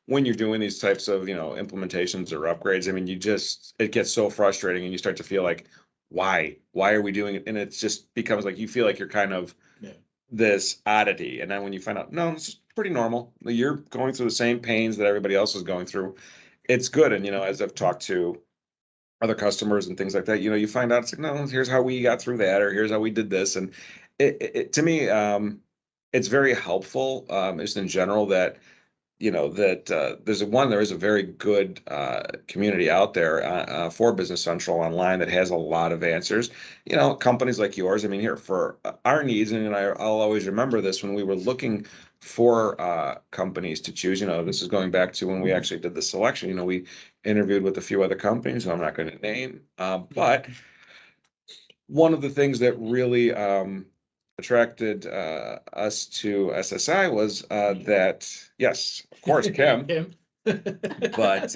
when you're doing these types of, implementations or upgrades, I mean, it gets so frustrating and you start to feel like, why are we doing it? And it just becomes like, you feel like you're kind of Yeah. this oddity. And then when you find out, no, this is pretty normal. You're going through the same pains that everybody else is going through. It's good. And, as I've talked to other customers and things like that, you find out it's like, no, here's how we got through that, or here's how we did this. And to me, it's very helpful, just in general that, that there is a very good community out there for Business Central online that has a lot of answers. Companies like yours, I mean, here for our needs, and I'll always remember this when we were looking for companies to choose. This is going back to when we actually did the selection. We interviewed with a few other companies who I'm not going to name, but one of the things that really attracted us to SSI was that, yes, of course, Kim, Kim. but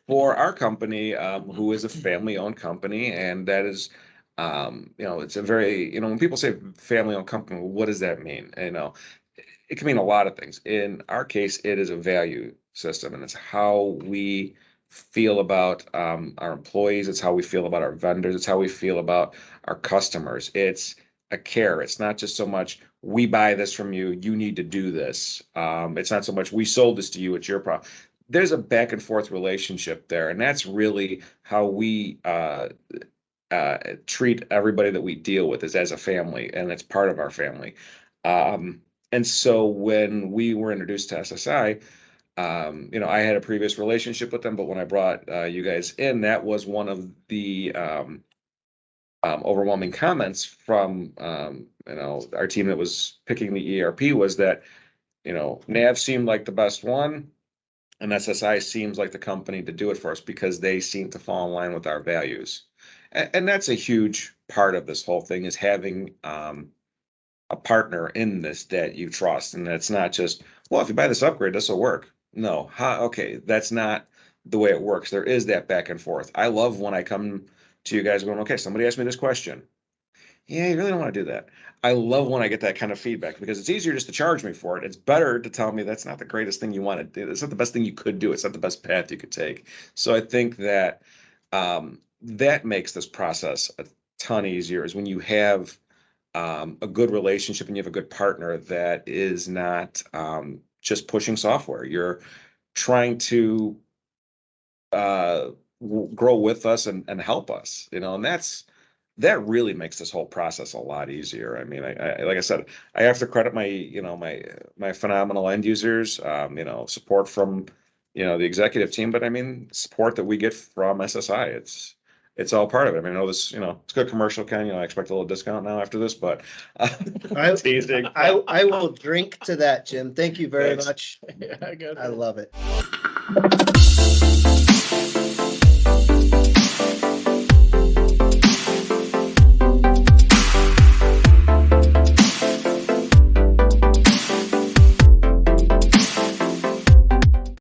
for our company, who is a family-owned company, and that is, it's a very, when people say family-owned company, what does that mean? It can mean a lot of things. In our case, it is a value system, and it's how we feel about our employees. It's how we feel about our vendors. It's how we feel about our customers. It's a care. It's not just so much we buy this from you, you need to do this. It's not so much we sold this to you, it's your problem. There's a back and forth relationship there, and that's really how we treat everybody that we deal with is as a family, and it's part of our family. And so when we were introduced to SSI, I had a previous relationship with them, but when I brought you guys in, that was one of the overwhelming comments from our team that was picking the ERP was that NAV seemed like the best one, and SSI seems like the company to do it for us because they seem to fall in line with our values, and that's a huge part of this whole thing is having a partner in this that you trust, and it's not just, well, if you buy this upgrade, this will work. No, okay, that's not the way it works. There is that back and forth. I love when I come to you guys going, okay, somebody asked me this question. Yeah, you really don't want to do that. I love when I get that kind of feedback because it's easier just to charge me for it. It's better to tell me that's not the greatest thing you want to do. It's not the best thing you could do. It's not the best path you could take. So I think that that makes this process a ton easier is when you have a good relationship and you have a good partner that is not just pushing software. You're trying to grow with us and help us, and that really makes this whole process a lot easier. I mean, I like I said, I have to credit my phenomenal end users, support from, the executive team, but I mean, support that we get from SSI. It's all part of it. I mean, I know this, it's a good commercial, Ken. I expect a little discount now after this, but teasing. I will drink to that, Jim. Thank you very Thanks. much. Yeah, I got I it. love it.